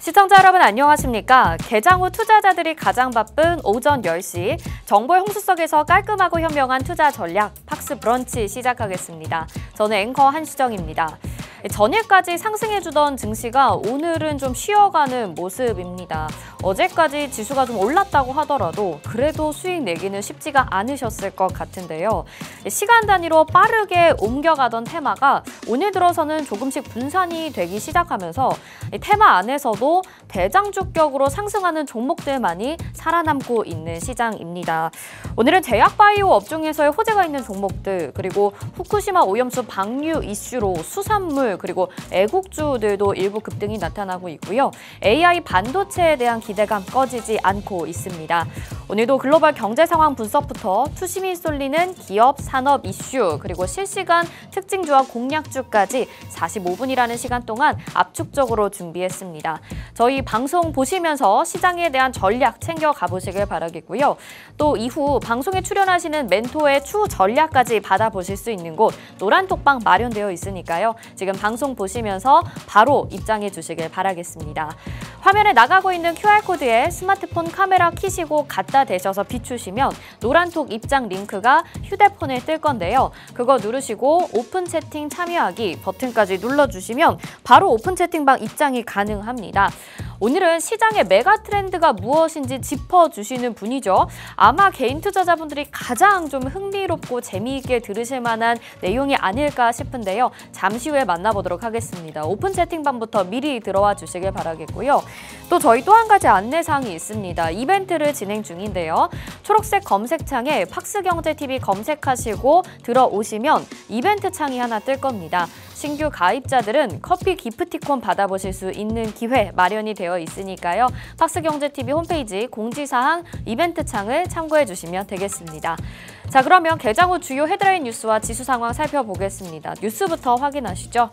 시청자 여러분 안녕하십니까? 개장 후 투자자들이 가장 바쁜 오전 10시 정보의 홍수석에서 깔끔하고 현명한 투자 전략 팍스 브런치 시작하겠습니다. 저는 앵커 한수정입니다. 전일까지 상승해주던 증시가 오늘은 좀 쉬어가는 모습입니다. 어제까지 지수가 좀 올랐다고 하더라도 그래도 수익 내기는 쉽지가 않으셨을 것 같은데요. 시간 단위로 빠르게 옮겨가던 테마가 오늘 들어서는 조금씩 분산이 되기 시작하면서 테마 안에서도 대장주격으로 상승하는 종목들만이 살아남고 있는 시장입니다. 오늘은 제약바이오 업종에서의 호재가 있는 종목들, 그리고 후쿠시마 오염수 방류 이슈로 수산물, 그리고 애국주들도 일부 급등이 나타나고 있고요. AI 반도체에 대한 기대감 꺼지지 않고 있습니다. 오늘도 글로벌 경제 상황 분석부터 투심이 쏠리는 기업, 산업 이슈, 그리고 실시간 특징주와 공략주까지 45분이라는 시간 동안 압축적으로 준비했습니다. 저희 방송 보시면서 시장에 대한 전략 챙겨가 보시길 바라겠고요. 또 이후 방송에 출연하시는 멘토의 추후 전략까지 받아보실 수 있는 곳 노란톡방 마련되어 있으니까요. 지금 방송 보시면서 바로 입장해 주시길 바라겠습니다. 화면에 나가고 있는 QR코드에 스마트폰 카메라 켜시고 갖다 대셔서 비추시면 노란톡 입장 링크가 휴대폰에 뜰 건데요. 그거 누르시고 오픈 채팅 참여하기 버튼까지 눌러주시면 바로 오픈 채팅방 입장이 가능합니다. 오늘은 시장의 메가 트렌드가 무엇인지 짚어주시는 분이죠. 아마 개인 투자자분들이 가장 좀 흥미롭고 재미있게 들으실 만한 내용이 아닐까 싶은데요. 잠시 후에 만나보도록 하겠습니다. 오픈 채팅방부터 미리 들어와 주시길 바라겠고요. 또 저희 또 한 가지 안내사항이 있습니다. 이벤트를 진행 중인데요. 초록색 검색창에 팍스경제TV 검색하시고 들어오시면 이벤트 창이 하나 뜰 겁니다. 신규 가입자들은 커피 기프티콘 받아보실 수 있는 기회 마련이 되어 있으니까요. 팍스경제TV 홈페이지 공지사항 이벤트 창을 참고해 주시면 되겠습니다. 자, 그러면 개장 후 주요 헤드라인 뉴스와 지수 상황 살펴보겠습니다. 뉴스부터 확인하시죠.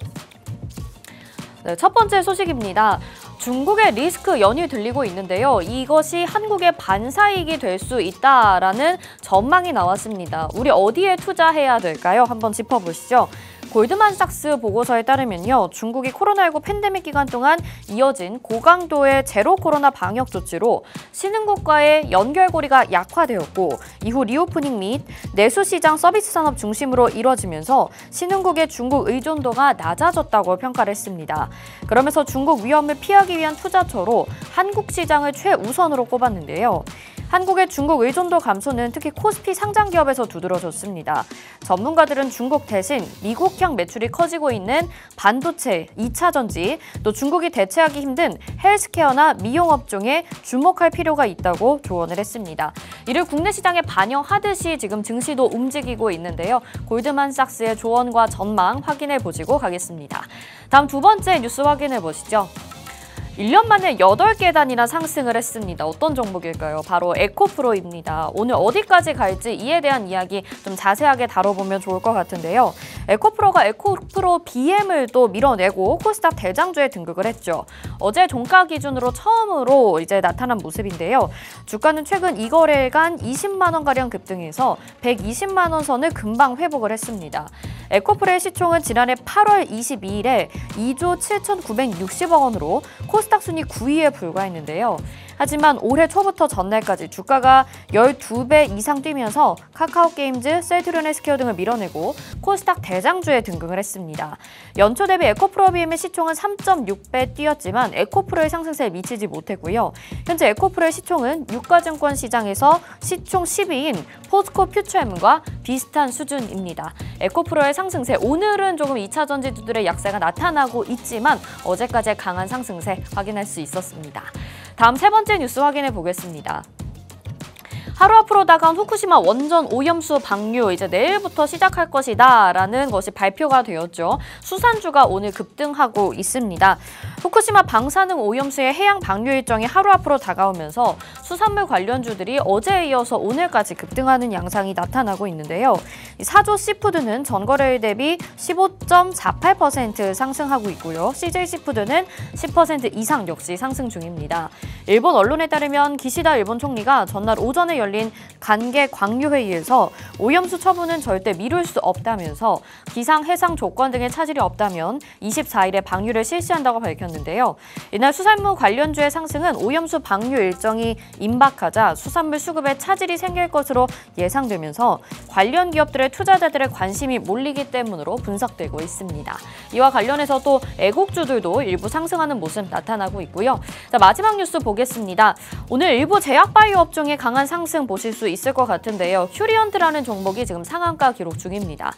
네, 첫 번째 소식입니다. 중국의 리스크 연이 들리고 있는데요. 이것이 한국의 반사이익이 될 수 있다라는 전망이 나왔습니다. 우리 어디에 투자해야 될까요? 한번 짚어보시죠. 골드만삭스 보고서에 따르면요. 중국이 코로나19 팬데믹 기간 동안 이어진 고강도의 제로 코로나 방역 조치로 신흥국과의 연결고리가 약화되었고 이후 리오프닝 및 내수시장 서비스 산업 중심으로 이뤄지면서 신흥국의 중국 의존도가 낮아졌다고 평가를 했습니다. 그러면서 중국 위험을 피하기 위한 투자처로 한국 시장을 최우선으로 꼽았는데요. 한국의 중국 의존도 감소는 특히 코스피 상장 기업에서 두드러졌습니다. 전문가들은 중국 대신 미국향 매출이 커지고 있는 반도체, 2차 전지, 또 중국이 대체하기 힘든 헬스케어나 미용 업종에 주목할 필요가 있다고 조언을 했습니다. 이를 국내 시장에 반영하듯이 지금 증시도 움직이고 있는데요. 골드만삭스의 조언과 전망 확인해 보시고 가겠습니다. 다음 두 번째 뉴스 확인해 보시죠. 1년 만에 8계단이나 상승을 했습니다. 어떤 종목일까요? 바로 에코프로입니다. 오늘 어디까지 갈지 이에 대한 이야기 좀 자세하게 다뤄보면 좋을 것 같은데요. 에코프로가 에코프로 BM을 또 밀어내고 코스닥 대장주에 등극을 했죠. 어제 종가 기준으로 처음으로 이제 나타난 모습인데요. 주가는 최근 2거래일간 20만 원가량 급등해서 120만 원 선을 금방 회복을 했습니다. 에코프로의 시총은 지난해 8월 22일에 2조 7,960억 원으로 코스닥 순위 9위에 불과했는데요. 하지만 올해 초부터 전날까지 주가가 12배 이상 뛰면서 카카오게임즈, 셀트리온 헬스케어 등을 밀어내고 코스닥 대장주에 등극을 했습니다. 연초 대비 에코프로 BM의 시총은 3.6배 뛰었지만 에코프로의 상승세에 미치지 못했고요. 현재 에코프로의 시총은 유가증권 시장에서 시총 10위인 포스코 퓨처엠과 비슷한 수준입니다. 에코프로의 상승세, 오늘은 조금 2차 전지주들의 약세가 나타나고 있지만 어제까지의 강한 상승세 확인할 수 있었습니다. 다음 세 번째 뉴스 확인해 보겠습니다. 하루 앞으로 다가온 후쿠시마 원전 오염수 방류 이제 내일부터 시작할 것이다 라는 것이 발표가 되었죠. 수산주가 오늘 급등하고 있습니다. 후쿠시마 방사능 오염수의 해양 방류 일정이 하루 앞으로 다가오면서 수산물 관련주들이 어제에 이어서 오늘까지 급등하는 양상이 나타나고 있는데요. 사조 시푸드는 전거래일 대비 15.48% 상승하고 있고요. CJ 시푸드는 10% 이상 역시 상승 중입니다. 일본 언론에 따르면 기시다 일본 총리가 전날 오전에 열린 관계 광유회의에서 오염수 처분은 절대 미룰 수 없다면서 기상, 해상 조건 등의 차질이 없다면 24일에 방류를 실시한다고 밝혔는데요. 이날 수산물 관련주의 상승은 오염수 방류 일정이 임박하자 수산물 수급에 차질이 생길 것으로 예상되면서 관련 기업들의 투자자들의 관심이 몰리기 때문으로 분석되고 있습니다. 이와 관련해서 또 애국주들도 일부 상승하는 모습 나타나고 있고요. 자, 마지막 뉴스 보겠습니다. 오늘 일부 제약바이오 업종의 강한 상승 보실 수 있을 것 같은데요. 큐리언트라는 종목이 지금 상한가 기록 중입니다.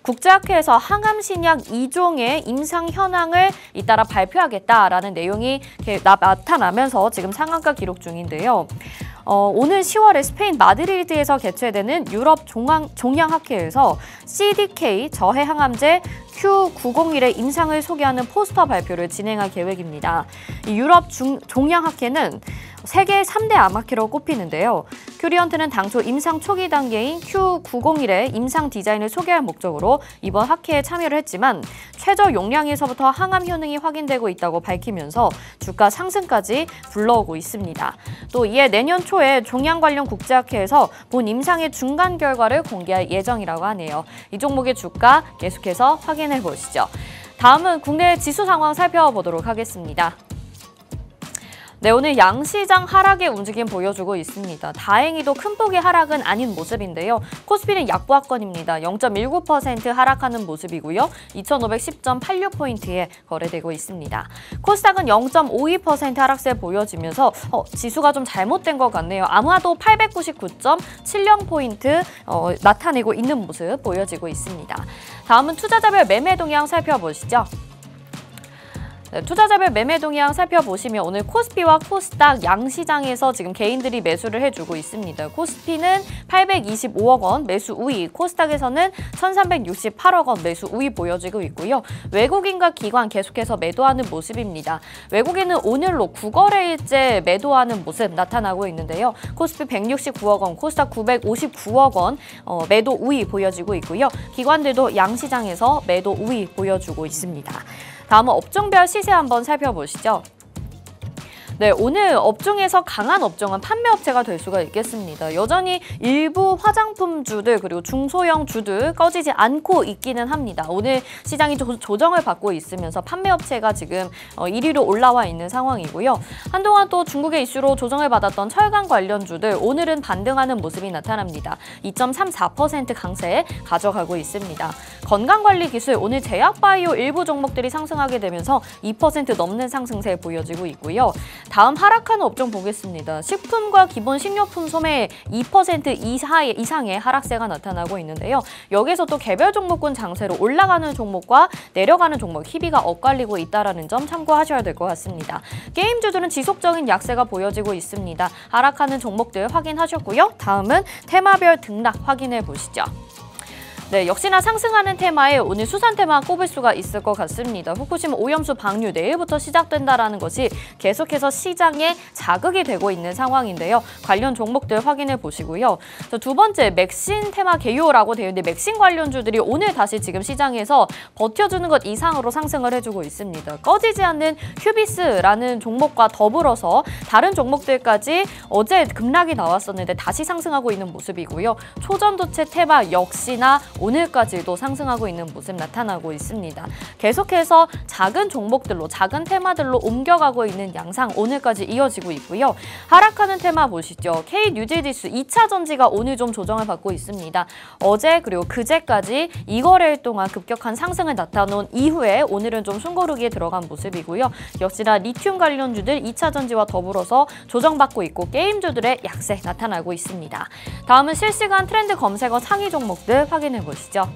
국제학회에서 항암 신약 2종의 임상 현황을 잇따라 발표하겠다라는 내용이 나타나면서 지금 상한가 기록 중인데요. 오늘 10월에 스페인 마드리드에서 개최되는 유럽 종양학회에서 CDK 저해항암제 Q901의 임상을 소개하는 포스터 발표를 진행할 계획입니다. 이 유럽 종양학회는 세계 3대 암학회로 꼽히는데요. 큐리언트는 당초 임상 초기 단계인 Q901의 임상 디자인을 소개할 목적으로 이번 학회에 참여를 했지만 최저 용량에서부터 항암 효능이 확인되고 있다고 밝히면서 주가 상승까지 불러오고 있습니다. 또 이에 내년 초에 종양 관련 국제학회에서 본 임상의 중간 결과를 공개할 예정이라고 하네요. 이 종목의 주가 계속해서 확인해 보시죠. 다음은 국내 지수 상황 살펴보도록 하겠습니다. 네, 오늘 양시장 하락의 움직임 보여주고 있습니다. 다행히도 큰 폭의 하락은 아닌 모습인데요. 코스피는 약보합권입니다. 0.19% 하락하는 모습이고요. 2510.86포인트에 거래되고 있습니다. 코스닥은 0.52% 하락세 보여지면서 지수가 좀 잘못된 것 같네요. 아마도 899.70포인트 나타내고 있는 모습 보여지고 있습니다. 다음은 투자자별 매매 동향 살펴보시죠. 네, 투자자별 매매 동향 살펴보시면 오늘 코스피와 코스닥 양시장에서 지금 개인들이 매수를 해주고 있습니다. 코스피는 825억 원 매수 우위, 코스닥에서는 1368억 원 매수 우위 보여지고 있고요. 외국인과 기관 계속해서 매도하는 모습입니다. 외국인은 오늘로 9거래일째 매도하는 모습 나타나고 있는데요. 코스피 169억 원, 코스닥 959억 원 매도 우위 보여지고 있고요. 기관들도 양시장에서 매도 우위 보여주고 있습니다. 다음은 업종별 시세 한번 살펴보시죠. 네, 오늘 업종에서 강한 업종은 판매업체가 될 수가 있겠습니다. 여전히 일부 화장품주들 그리고 중소형주들 꺼지지 않고 있기는 합니다. 오늘 시장이 조정을 받고 있으면서 판매업체가 지금 1위로 올라와 있는 상황이고요. 한동안 또 중국의 이슈로 조정을 받았던 철강 관련주들 오늘은 반등하는 모습이 나타납니다. 2.34% 강세 가져가고 있습니다. 건강관리기술 오늘 제약바이오 일부 종목들이 상승하게 되면서 2% 넘는 상승세 보여지고 있고요. 다음 하락하는 업종 보겠습니다. 식품과 기본 식료품 소매 2% 이상의 하락세가 나타나고 있는데요. 여기서 또 개별 종목군 장세로 올라가는 종목과 내려가는 종목 희비가 엇갈리고 있다는 점 참고하셔야 될 것 같습니다. 게임주들은 지속적인 약세가 보여지고 있습니다. 하락하는 종목들 확인하셨고요. 다음은 테마별 등락 확인해 보시죠. 네, 역시나 상승하는 테마에 오늘 수산 테마 꼽을 수가 있을 것 같습니다. 후쿠시마 오염수 방류 내일부터 시작된다라는 것이 계속해서 시장에 자극이 되고 있는 상황인데요. 관련 종목들 확인해 보시고요. 두 번째, 맥신 테마 개요라고 되어 있는데 맥신 관련주들이 오늘 다시 지금 시장에서 버텨주는 것 이상으로 상승을 해주고 있습니다. 꺼지지 않는 휴비스라는 종목과 더불어서 다른 종목들까지 어제 급락이 나왔었는데 다시 상승하고 있는 모습이고요. 초전도체 테마 역시나 오늘까지도 상승하고 있는 모습 나타나고 있습니다. 계속해서 작은 종목들로, 작은 테마들로 옮겨가고 있는 양상 오늘까지 이어지고 있고요. 하락하는 테마 보시죠. K뉴질지수 2차 전지가 오늘 좀 조정을 받고 있습니다. 어제 그리고 그제까지 2거래일 동안 급격한 상승을 나타놓은 이후에 오늘은 좀 숨고르기에 들어간 모습이고요. 역시나 리튬 관련주들 2차 전지와 더불어서 조정받고 있고 게임주들의 약세 나타나고 있습니다. 다음은 실시간 트렌드 검색어 상위 종목들 확인해 보시죠.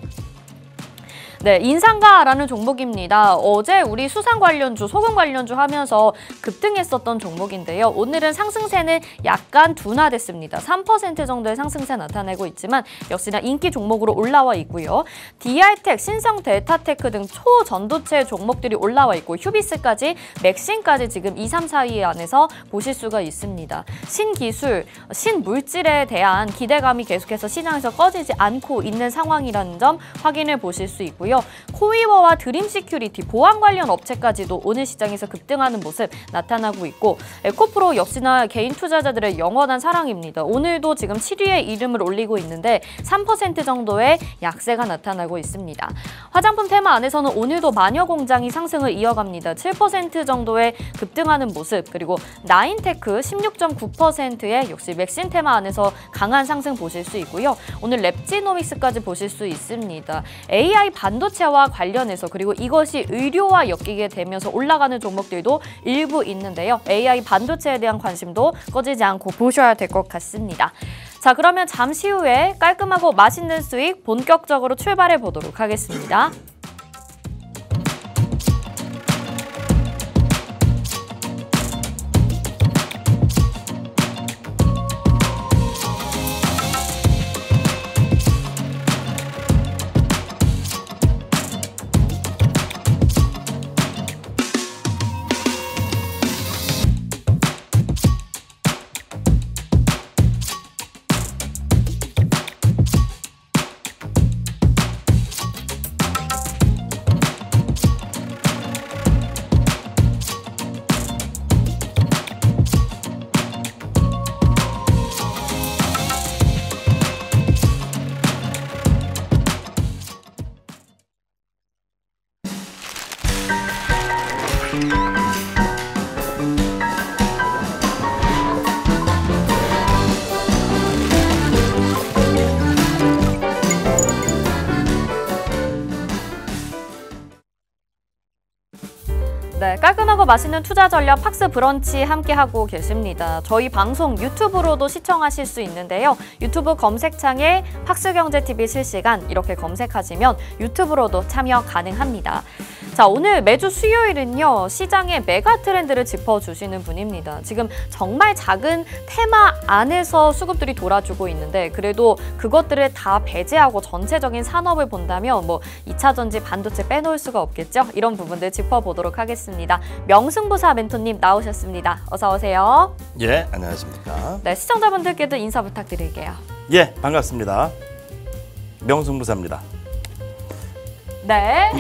네, 인상가라는 종목입니다. 어제 우리 수산 관련주, 소금 관련주 하면서 급등했었던 종목인데요. 오늘은 상승세는 약간 둔화됐습니다. 3% 정도의 상승세 나타내고 있지만 역시나 인기 종목으로 올라와 있고요. DR텍, 신성 델타테크 등 초전도체 종목들이 올라와 있고 휴비스까지, 맥신까지 지금 2, 3, 4위 안에서 보실 수가 있습니다. 신기술, 신물질에 대한 기대감이 계속해서 시장에서 꺼지지 않고 있는 상황이라는 점 확인해 보실 수 있고요. 있고요. 코이워와 드림 시큐리티 보안 관련 업체까지도 오늘 시장에서 급등하는 모습 나타나고 있고 에코프로 역시나 개인 투자자들의 영원한 사랑입니다. 오늘도 지금 7위에 이름을 올리고 있는데 3% 정도의 약세가 나타나고 있습니다. 화장품 테마 안에서는 오늘도 마녀공장이 상승을 이어갑니다. 7% 정도의 급등하는 모습, 그리고 나인테크 16.9%의 역시 맥신 테마 안에서 강한 상승 보실 수 있고요. 오늘 랩지노믹스까지 보실 수 있습니다. AI 반도체와 관련해서 그리고 이것이 의료와 엮이게 되면서 올라가는 종목들도 일부 있는데요. AI 반도체에 대한 관심도 꺼지지 않고 보셔야 될 것 같습니다. 자, 그러면 잠시 후에 깔끔하고 맛있는 수익 본격적으로 출발해 보도록 하겠습니다. 네, 깔끔하고 맛있는 투자 전략 팍스 브런치 함께하고 계십니다. 저희 방송 유튜브로도 시청하실 수 있는데요. 유튜브 검색창에 팍스경제TV 실시간 이렇게 검색하시면 유튜브로도 참여 가능합니다. 자, 오늘 매주 수요일은요. 시장의 메가 트렌드를 짚어주시는 분입니다. 지금 정말 작은 테마 안에서 수급들이 돌아주고 있는데 그래도 그것들을 다 배제하고 전체적인 산업을 본다면 뭐 2차 전지 반도체 빼놓을 수가 없겠죠. 이런 부분들 짚어보도록 하겠습니다. 명승부사 멘토님 나오셨습니다. 어서 오세요. 예, 안녕하십니까. 네, 시청자분들께도 인사 부탁드릴게요. 예, 반갑습니다. 명승부사입니다. 네,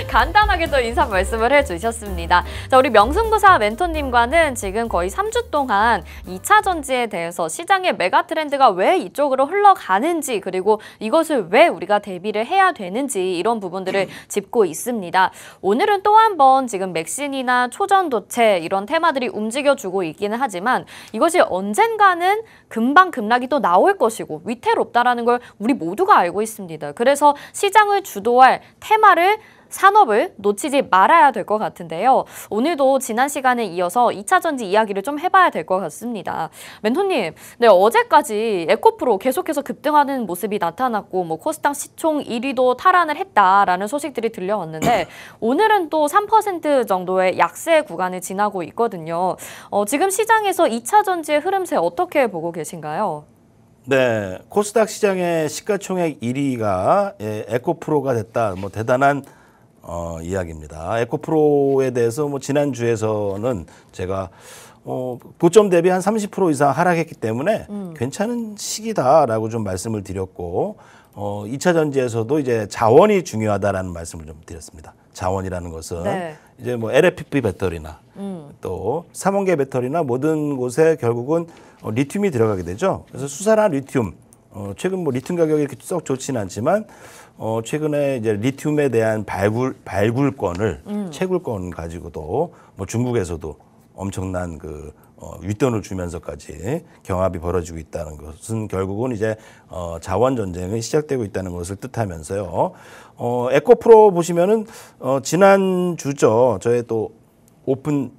간단하게 또 인사 말씀을 해주셨습니다. 자, 우리 명승부사 멘토님과는 지금 거의 3주 동안 2차 전지에 대해서 시장의 메가 트렌드가 왜 이쪽으로 흘러가는지 그리고 이것을 왜 우리가 대비를 해야 되는지 이런 부분들을 짚고 있습니다. 오늘은 또 한 번 지금 맥신이나 초전도체 이런 테마들이 움직여주고 있기는 하지만 이것이 언젠가는 금방 급락이 또 나올 것이고 위태롭다라는 걸 우리 모두가 알고 있습니다. 그래서 시장을 주도할 테마를 산업을 놓치지 말아야 될 것 같은데요. 오늘도 지난 시간에 이어서 2차 전지 이야기를 좀 해봐야 될 것 같습니다. 멘토님, 네, 어제까지 에코프로 계속해서 급등하는 모습이 나타났고 뭐 코스닥 시총 1위도 탈환을 했다라는 소식들이 들려왔는데 오늘은 또 3% 정도의 약세 구간을 지나고 있거든요. 지금 시장에서 2차 전지의 흐름세 어떻게 보고 계신가요? 네, 코스닥 시장의 시가총액 1위가 에코프로가 됐다. 뭐 대단한 이야기입니다. 에코프로에 대해서 뭐 지난주에서는 제가 고점 대비 한 30% 이상 하락했기 때문에 괜찮은 시기다라고 좀 말씀을 드렸고 2차 전지에서도 이제 자원이 중요하다라는 말씀을 좀 드렸습니다. 자원이라는 것은 네. 이제 뭐 LFP 배터리나 또 삼원계 배터리나 모든 곳에 결국은 리튬이 들어가게 되죠. 그래서 수산화 리튬, 최근 뭐 리튬 가격이 이렇게 썩 좋지는 않지만 최근에 이제 리튬에 대한 발굴권을 채굴권 가지고도 뭐 중국에서도 엄청난 그 윗돈을 주면서까지 경합이 벌어지고 있다는 것은 결국은 이제 자원 전쟁이 시작되고 있다는 것을 뜻하면서요. 에코프로 보시면은 지난 주죠. 저의 또 오픈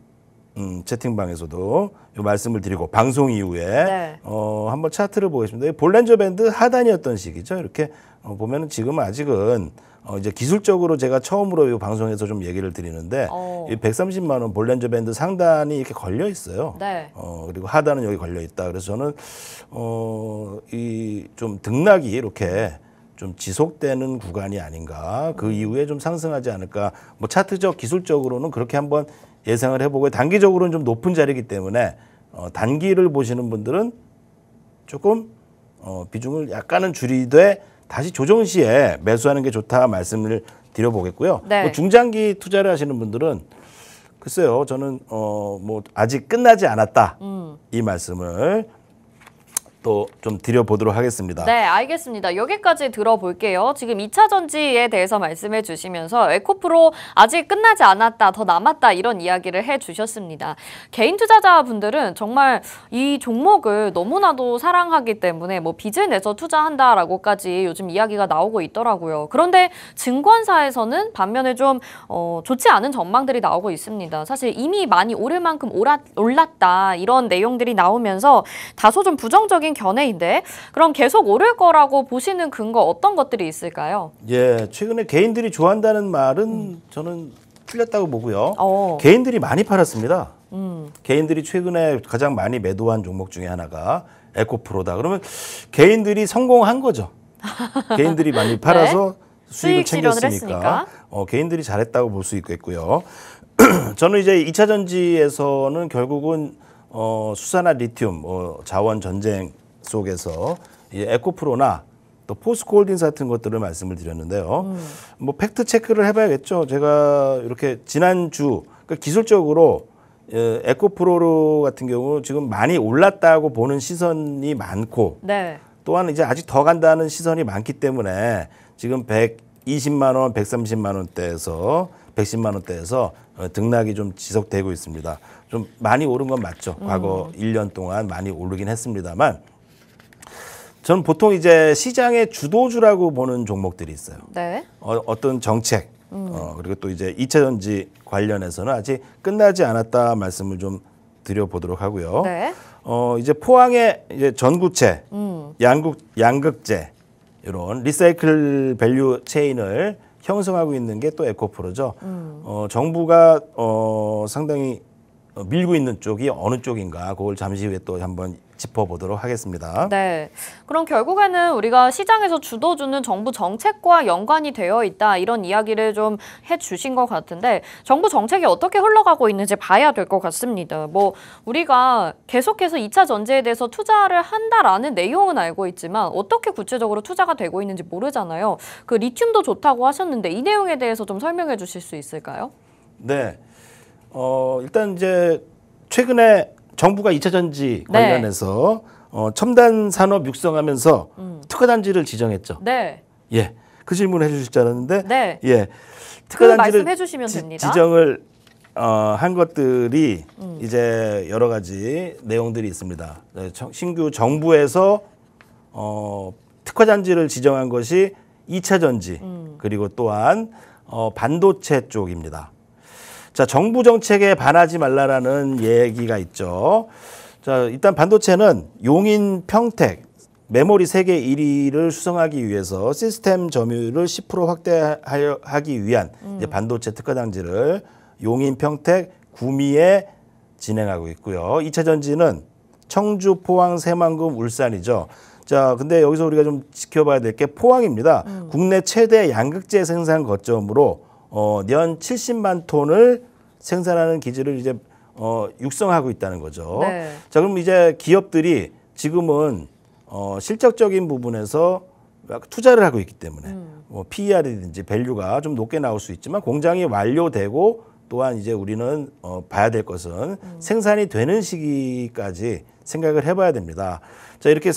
채팅방에서도 요 말씀을 드리고 방송 이후에 네. 한번 차트를 보겠습니다. 볼린저 밴드 하단이었던 시기죠. 이렇게 보면은 지금 아직은 이제 기술적으로 제가 처음으로 이 방송에서 좀 얘기를 드리는데 이 130만 원 볼린저 밴드 상단이 이렇게 걸려 있어요. 네. 그리고 하단은 여기 걸려 있다. 그래서 저는 이 좀 등락이 이렇게 좀 지속되는 구간이 아닌가. 그 이후에 좀 상승하지 않을까. 뭐 차트적 기술적으로는 그렇게 한번 예상을 해보고 단기적으로는 좀 높은 자리이기 때문에 단기를 보시는 분들은 조금 비중을 약간은 줄이되 다시 조정 시에 매수하는 게 좋다 말씀을 드려보겠고요. 네. 뭐 중장기 투자를 하시는 분들은 글쎄요, 저는 뭐 아직 끝나지 않았다 이 말씀을 또 좀 드려보도록 하겠습니다. 네, 알겠습니다. 여기까지 들어볼게요. 지금 2차 전지에 대해서 말씀해 주시면서 에코프로 아직 끝나지 않았다, 더 남았다 이런 이야기를 해 주셨습니다. 개인 투자자분들은 정말 이 종목을 너무나도 사랑하기 때문에 뭐 빚을 내서 투자한다라고까지 요즘 이야기가 나오고 있더라고요. 그런데 증권사에서는 반면에 좀 좋지 않은 전망들이 나오고 있습니다. 사실 이미 많이 오를 만큼 올랐다 이런 내용들이 나오면서 다소 좀 부정적인 견해인데 그럼 계속 오를 거라고 보시는 근거 어떤 것들이 있을까요? 예, 최근에 개인들이 좋아한다는 말은 저는 틀렸다고 보고요. 개인들이 많이 팔았습니다. 개인들이 최근에 가장 많이 매도한 종목 중에 하나가 에코프로다. 그러면 개인들이 성공한 거죠. 개인들이 많이 팔아서 네. 수익을 수익 실현을 챙겼으니까 개인들이 잘했다고 볼 수 있겠고요. 저는 이제 2차 전지에서는 결국은 수산화 리튬 자원 전쟁 속에서 이 에코프로나 또 포스코홀딩스 같은 것들을 말씀을 드렸는데요. 뭐 팩트 체크를 해봐야겠죠. 제가 이렇게 지난주 그러니까 기술적으로 에코프로 같은 경우 지금 많이 올랐다고 보는 시선이 많고 네. 또한 이제 아직 더 간다는 시선이 많기 때문에 지금 120만 원, 130만 원대에서 110만 원대에서 등락이 좀 지속되고 있습니다. 좀 많이 오른 건 맞죠. 과거 1년 동안 많이 오르긴 했습니다만 저는 보통 이제 시장의 주도주라고 보는 종목들이 있어요. 네. 어떤 정책 그리고 또 이제 2차 전지 관련해서는 아직 끝나지 않았다 말씀을 좀 드려보도록 하고요. 네. 이제 포항의 이제 전구체, 양극재 이런 리사이클 밸류 체인을 형성하고 있는 게 또 에코프로죠. 정부가 상당히 밀고 있는 쪽이 어느 쪽인가 그걸 잠시 후에 또 한번 짚어보도록 하겠습니다. 네. 그럼 결국에는 우리가 시장에서 주도주는 정부 정책과 연관이 되어 있다 이런 이야기를 좀 해주신 것 같은데 정부 정책이 어떻게 흘러가고 있는지 봐야 될 것 같습니다. 뭐 우리가 계속해서 2차 전지에 대해서 투자를 한다라는 내용은 알고 있지만 어떻게 구체적으로 투자가 되고 있는지 모르잖아요. 그 리튬도 좋다고 하셨는데 이 내용에 대해서 좀 설명해 주실 수 있을까요? 네. 일단 이제 최근에 정부가 2차 전지 관련해서 첨단 산업 육성하면서 특화 단지를 지정했죠. 네. 예. 그 질문을 해주실 줄 알았는데 네. 예. 그 말씀해 주시면 됩니다. 지정을 한 것들이 이제 여러 가지 내용들이 있습니다. 신규 정부에서 특화 단지를 지정한 것이 2차 전지 그리고 또한 반도체 쪽입니다. 자, 정부 정책에 반하지 말라라는 얘기가 있죠. 자, 일단 반도체는 용인, 평택, 메모리 세계 1위를 수성하기 위해서 시스템 점유율을 10% 확대하기 위한 이제 반도체 특화 단지를 용인, 평택, 구미에 진행하고 있고요. 2차 전지는 청주, 포항, 새만금, 울산이죠. 자, 근데 여기서 우리가 좀 지켜봐야 될 게 포항입니다. 국내 최대 양극재 생산 거점으로 년 70만 톤을 생산하는 기지를 이제 육성하고 있다는 거죠. 네. 자, 그럼 이제 기업들이 지금은 실적적인 부분에서 투자를 하고 있기 때문에 뭐 PER이든지 밸류가 좀 높게 나올 수 있지만 공장이 완료되고 또한 이제 우리는 봐야 될 것은 생산이 되는 시기까지 생각을 해봐야 됩니다. 자, 이렇게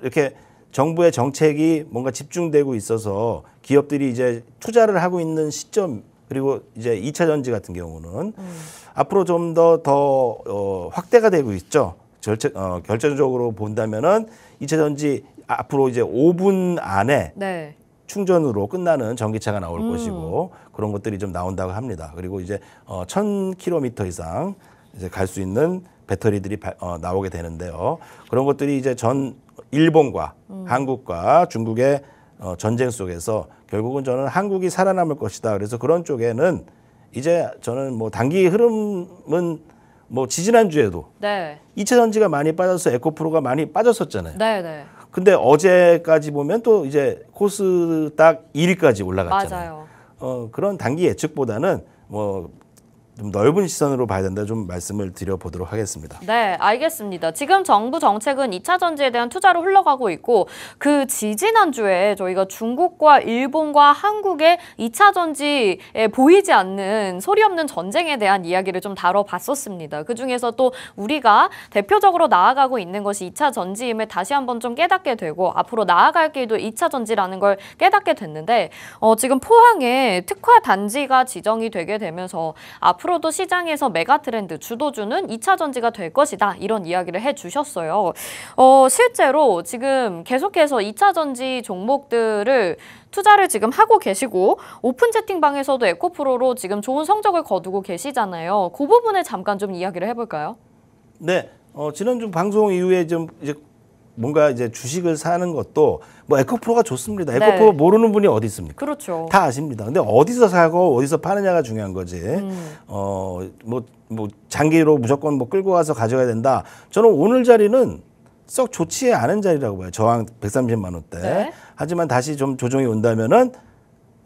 이렇게 정부의 정책이 뭔가 집중되고 있어서 기업들이 이제 투자를 하고 있는 시점 그리고 이제 2차 전지 같은 경우는 앞으로 좀 더 확대가 되고 있죠. 결정적으로 본다면은 2차 전지 앞으로 이제 5분 안에 네. 충전으로 끝나는 전기차가 나올 것이고 그런 것들이 좀 나온다고 합니다. 그리고 이제 1,000km 이상 이제 갈 수 있는 배터리들이 나오게 되는데요. 그런 것들이 이제 일본과 한국과 중국의 전쟁 속에서 결국은 저는 한국이 살아남을 것이다. 그래서 그런 쪽에는 이제 저는 뭐 단기 흐름은 뭐 지지난주에도 네. 2차 전지가 많이 빠져서 에코프로가 많이 빠졌었잖아요. 네, 네. 근데 어제까지 보면 또 이제 코스닥 1위까지 올라갔잖아요. 맞아요. 그런 단기 예측보다는 뭐 좀 넓은 시선으로 봐야 된다 좀 말씀을 드려보도록 하겠습니다. 네, 알겠습니다. 지금 정부 정책은 2차 전지에 대한 투자로 흘러가고 있고 그 지지난주에 저희가 중국과 일본과 한국의 2차 전지에 보이지 않는 소리 없는 전쟁에 대한 이야기를 좀 다뤄봤었습니다. 그중에서 또 우리가 대표적으로 나아가고 있는 것이 2차 전지임을 다시 한번 좀 깨닫게 되고 앞으로 나아갈 길도 2차 전지라는 걸 깨닫게 됐는데 지금 포항에 특화 단지가 지정이 되게 되면서 앞으로도 시장에서 메가트렌드 주도주는 2차 전지가 될 것이다. 이런 이야기를 해주셨어요. 실제로 지금 계속해서 2차 전지 종목들을 투자를 지금 하고 계시고 오픈 채팅방에서도 에코프로로 지금 좋은 성적을 거두고 계시잖아요. 그 부분에 잠깐 좀 이야기를 해볼까요? 네, 지난주 방송 이후에 좀 이제 뭔가 이제 주식을 사는 것도 뭐 에코프로가 좋습니다. 에코프로 네. 모르는 분이 어디 있습니까? 그렇죠. 다 아십니다. 근데 어디서 사고 어디서 파느냐가 중요한 거지. 뭐 장기로 무조건 뭐 끌고 가서 가져가야 된다. 저는 오늘 자리는 썩 좋지 않은 자리라고 봐요. 저항 130만 원대. 네. 하지만 다시 좀 조정이 온다면은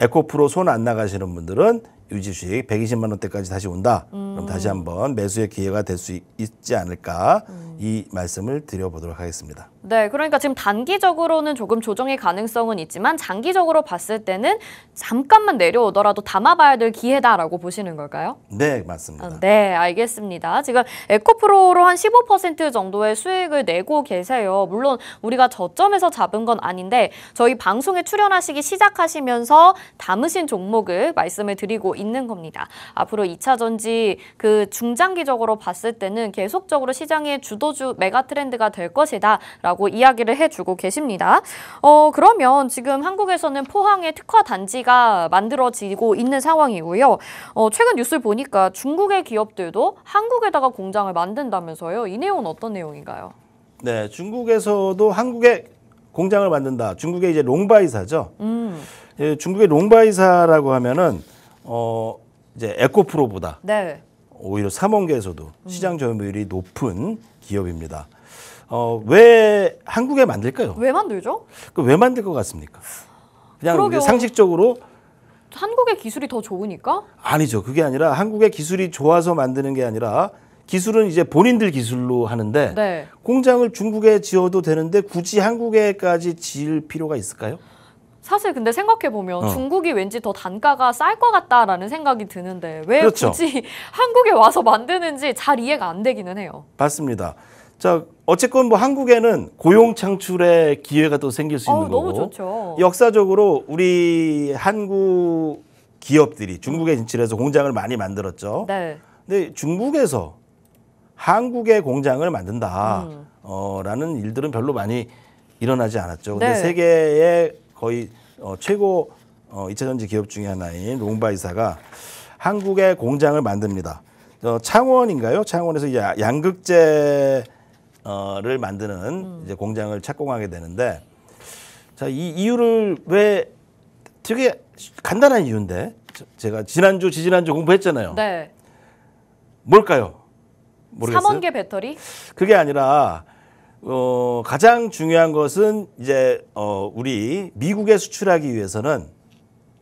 에코프로 손 안 나가시는 분들은 유지수익 120만 원대까지 다시 온다. 그럼 다시 한번 매수의 기회가 될 수 있지 않을까 이 말씀을 드려보도록 하겠습니다. 네, 그러니까 지금 단기적으로는 조금 조정의 가능성은 있지만 장기적으로 봤을 때는 잠깐만 내려오더라도 담아봐야 될 기회다라고 보시는 걸까요? 네, 맞습니다. 네, 알겠습니다. 지금 에코프로로 한 15% 정도의 수익을 내고 계세요. 물론 우리가 저점에서 잡은 건 아닌데 저희 방송에 출연하시기 시작하시면서 담으신 종목을 말씀을 드리고 있는 겁니다. 앞으로 2차 전지 그 중장기적으로 봤을 때는 계속적으로 시장의 주도주 메가트렌드가 될 것이다 라고 이야기를 해주고 계십니다. 그러면 지금 한국에서는 포항에 특화 단지가 만들어지고 있는 상황이고요. 최근 뉴스를 보니까 중국의 기업들도 한국에다가 공장을 만든다면서요. 이 내용은 어떤 내용인가요? 네, 중국에서도 한국에 공장을 만든다. 중국의 이제 롱바이사죠. 예, 중국의 롱바이사라고 하면은 이제 에코프로보다 네. 오히려 삼원계에서도 시장 점유율이 높은 기업입니다. 왜 한국에 만들까요? 왜 만들죠? 왜 만들 것 같습니까? 그냥 그러게요. 상식적으로 한국의 기술이 더 좋으니까? 아니죠. 그게 아니라 한국의 기술이 좋아서 만드는 게 아니라 기술은 이제 본인들 기술로 하는데 네. 공장을 중국에 지어도 되는데 굳이 한국에까지 지을 필요가 있을까요? 사실 근데 생각해보면 중국이 왠지 더 단가가 쌀 것 같다라는 생각이 드는데 왜 그렇죠. 굳이 한국에 와서 만드는지 잘 이해가 안 되기는 해요. 맞습니다. 자, 어쨌건 뭐 한국에는 고용 창출의 기회가 또 생길 수 있는 너무 거고 좋죠. 역사적으로 우리 한국 기업들이 중국에 진출해서 공장을 많이 만들었죠. 네. 근데 중국에서 한국의 공장을 만든다 라는 일들은 별로 많이 일어나지 않았죠. 근데 네. 세계의 거의 최고 2차 전지 기업 중에 하나인 롱바이사가 한국의 공장을 만듭니다. 창원인가요? 창원에서 이제 양극재를 만드는 이제 공장을 착공하게 되는데, 자, 이 이유를 왜 되게 간단한 이유인데 제가 지지난주 공부했잖아요. 네. 뭘까요? 모르겠어요. 3원계 배터리? 그게 아니라 가장 중요한 것은 이제 우리 미국에 수출하기 위해서는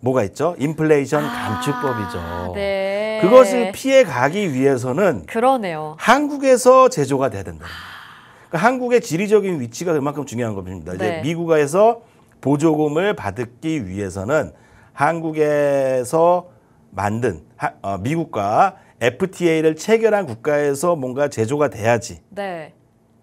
뭐가 있죠? 인플레이션 감축법이죠. 네. 그것을 피해 가기 위해서는 그러네요. 한국에서 제조가 돼야 된다. 그러니까 한국의 지리적인 위치가 그만큼 중요한 겁니다. 네. 이제 미국에서 보조금을 받기 위해서는 한국에서 만든 미국과 FTA를 체결한 국가에서 뭔가 제조가 돼야지 네.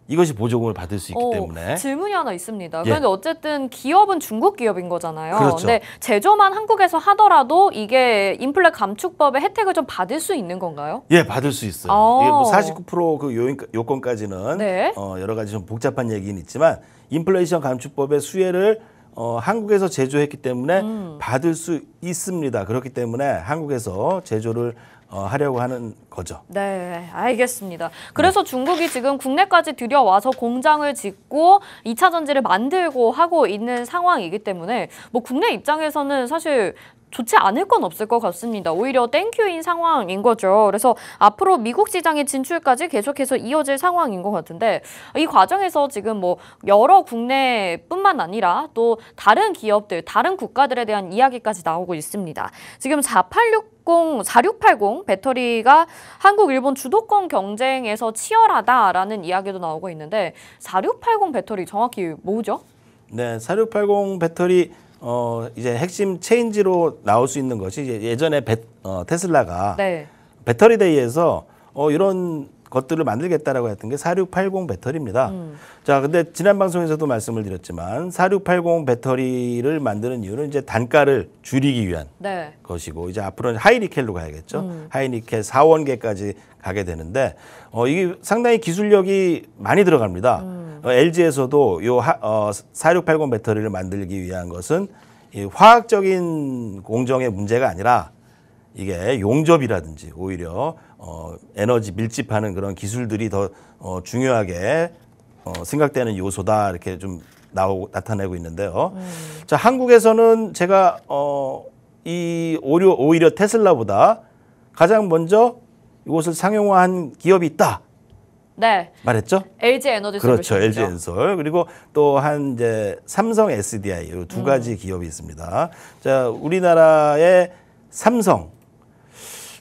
이것이 보조금을 받을 수 있기 때문에. 질문이 하나 있습니다. 예. 그런데 어쨌든 기업은 중국 기업인 거잖아요. 그렇죠. 근데 제조만 한국에서 하더라도 이게 인플레 감축법의 혜택을 좀 받을 수 있는 건가요? 예, 받을 수 있어요. 이게 뭐 49%그 요건까지는 네. 여러 가지 좀 복잡한 얘기는 있지만 인플레이션 감축법의 수혜를 한국에서 제조했기 때문에 받을 수 있습니다. 그렇기 때문에 한국에서 제조를 하려고 하는 거죠. 네, 알겠습니다. 그래서 중국이 지금 국내까지 들여와서 공장을 짓고 2차 전지를 만들고 하고 있는 상황이기 때문에 뭐 국내 입장에서는 사실 좋지 않을 건 없을 것 같습니다. 오히려 땡큐인 상황인 거죠. 그래서 앞으로 미국 시장의 진출까지 계속해서 이어질 상황인 것 같은데 이 과정에서 지금 뭐 여러 국내뿐만 아니라 또 다른 기업들, 다른 국가들에 대한 이야기까지 나오고 있습니다. 지금 4680 배터리가 한국, 일본 주도권 경쟁에서 치열하다라는 이야기도 나오고 있는데 4680 배터리 정확히 뭐죠? 네, 4680 배터리 이제 핵심 체인지로 나올 수 있는 것이 이제 예전에 테슬라가 네. 배터리 데이에서 이런 것들을 만들겠다라고 했던 게 4680 배터리입니다. 자, 근데 지난 방송에서도 말씀을 드렸지만 4680 배터리를 만드는 이유는 이제 단가를 줄이기 위한 네. 것이고 이제 앞으로는 하이니켈로 가야겠죠. 하이니켈 4원계까지 가게 되는데 이게 상당히 기술력이 많이 들어갑니다. LG에서도 요 4680 배터리를 만들기 위한 것은 이 화학적인 공정의 문제가 아니라 이게 용접이라든지 오히려 에너지 밀집하는 그런 기술들이 더 중요하게 생각되는 요소다 이렇게 좀 나타내고 있는데요. 자, 한국에서는 제가 오히려 테슬라보다 가장 먼저 이것을 상용화한 기업이 있다. 네. 말했죠? LG 에너지 그렇죠. 솔루션이죠. LG 엔솔. 그리고 또 한 이제 삼성 SDI 이 두 가지 기업이 있습니다. 자, 우리나라의 삼성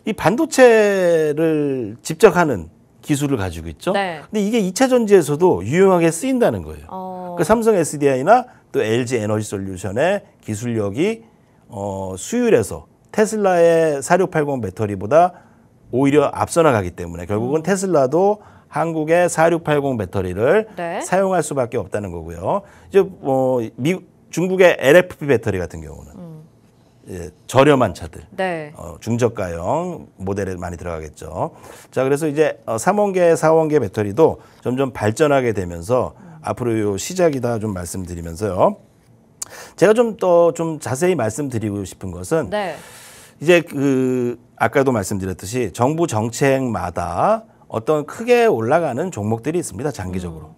이 반도체를 직접 하는 기술을 가지고 있죠. 네. 근데 이게 2차 전지에서도 유용하게 쓰인다는 거예요. 그 삼성 SDI나 또 LG 에너지 솔루션의 기술력이 수율에서 테슬라의 4680 배터리보다 오히려 앞서 나가기 때문에 결국은 테슬라도 한국의 4680 배터리를 네. 사용할 수밖에 없다는 거고요. 이제 중국의 LFP 배터리 같은 경우는 저렴한 차들, 네. 중저가형 모델에 많이 들어가겠죠. 자, 그래서 이제 3원계, 4원계 배터리도 점점 발전하게 되면서 앞으로 요 시작이다 좀 말씀드리면서요. 제가 좀 자세히 말씀드리고 싶은 것은 네. 이제 아까도 말씀드렸듯이 정부 정책마다 어떤 크게 올라가는 종목들이 있습니다. 장기적으로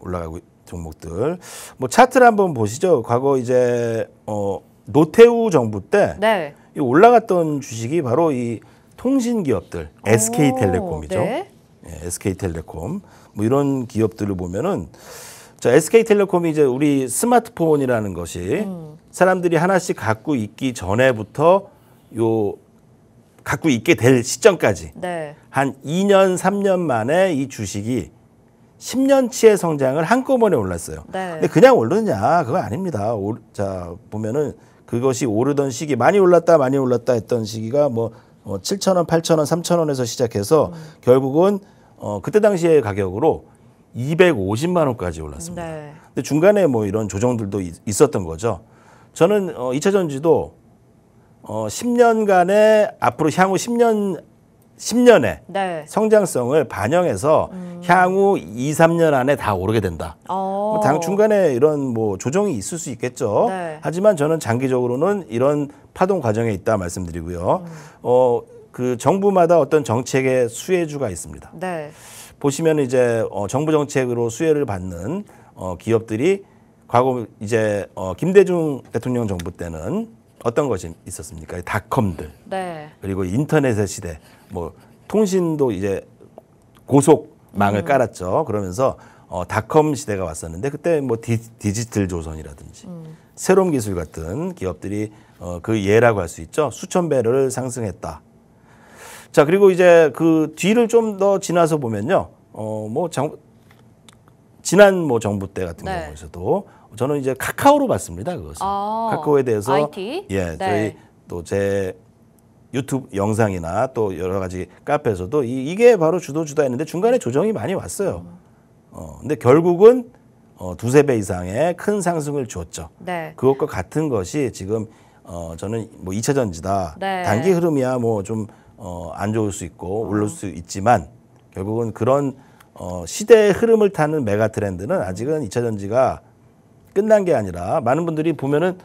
올라가고 종목들. 뭐 차트를 한번 보시죠. 과거 이제 노태우 정부 때 네. 이 올라갔던 주식이 바로 이 통신 기업들, SK텔레콤이죠. 네. 예, SK텔레콤 뭐 이런 기업들을 보면은 자, SK텔레콤이 이제 우리 스마트폰이라는 것이 사람들이 하나씩 갖고 있기 전에부터 갖고 있게 될 시점까지 네. 한 2년, 3년 만에 이 주식이 10년치의 성장을 한꺼번에 올랐어요. 네. 근데 그냥 오르느냐? 그거 아닙니다. 자, 보면은 그것이 오르던 시기, 많이 올랐다 했던 시기가 뭐 7,000원, 8,000원, 3,000원에서 시작해서 결국은 그때 당시의 가격으로 250만 원까지 올랐습니다. 네. 근데 중간에 뭐 이런 조정들도 있었던 거죠. 저는 2차 전지도 10년간의 앞으로 향후 10년의 네. 성장성을 반영해서 향후 2, 3년 안에 다 오르게 된다. 당 중간에 이런 뭐 조정이 있을 수 있겠죠. 네. 하지만 저는 장기적으로는 이런 파동 과정에 있다 말씀드리고요. 그 정부마다 어떤 정책의 수혜주가 있습니다. 네. 보시면 이제 정부 정책으로 수혜를 받는 기업들이 과거 이제 김대중 대통령 정부 때는 어떤 것이 있었습니까? 닷컴들. 네. 그리고 인터넷의 시대, 뭐 통신도 이제 고속망을 깔았죠. 그러면서 닷컴 시대가 왔었는데 그때 뭐 디지털 조선이라든지 새로운 기술 같은 기업들이 그 예라고 할 수 있죠. 수천 배를 상승했다. 자, 그리고 이제 그 뒤를 좀 더 지나서 보면요. 지난 뭐 정부 때 같은 네. 경우에서도 저는 이제 카카오로 봤습니다. 그것을. 카카오에 대해서 IT? 예, 네. 저희 또 제 유튜브 영상이나 또 여러 가지 카페에서도 이게 바로 주도주다 했는데 중간에 조정이 많이 왔어요. 근데 결국은 두세 배 이상의 큰 상승을 줬죠. 네. 그것과 같은 것이 지금 저는 뭐 2차 전지다. 네. 단기 흐름이야 뭐 좀 안 좋을 수 있고 오를 수 있지만 결국은 그런 시대의 흐름을 타는 메가 트렌드는 아직은 2차 전지가 끝난 게 아니라 많은 분들이 보면은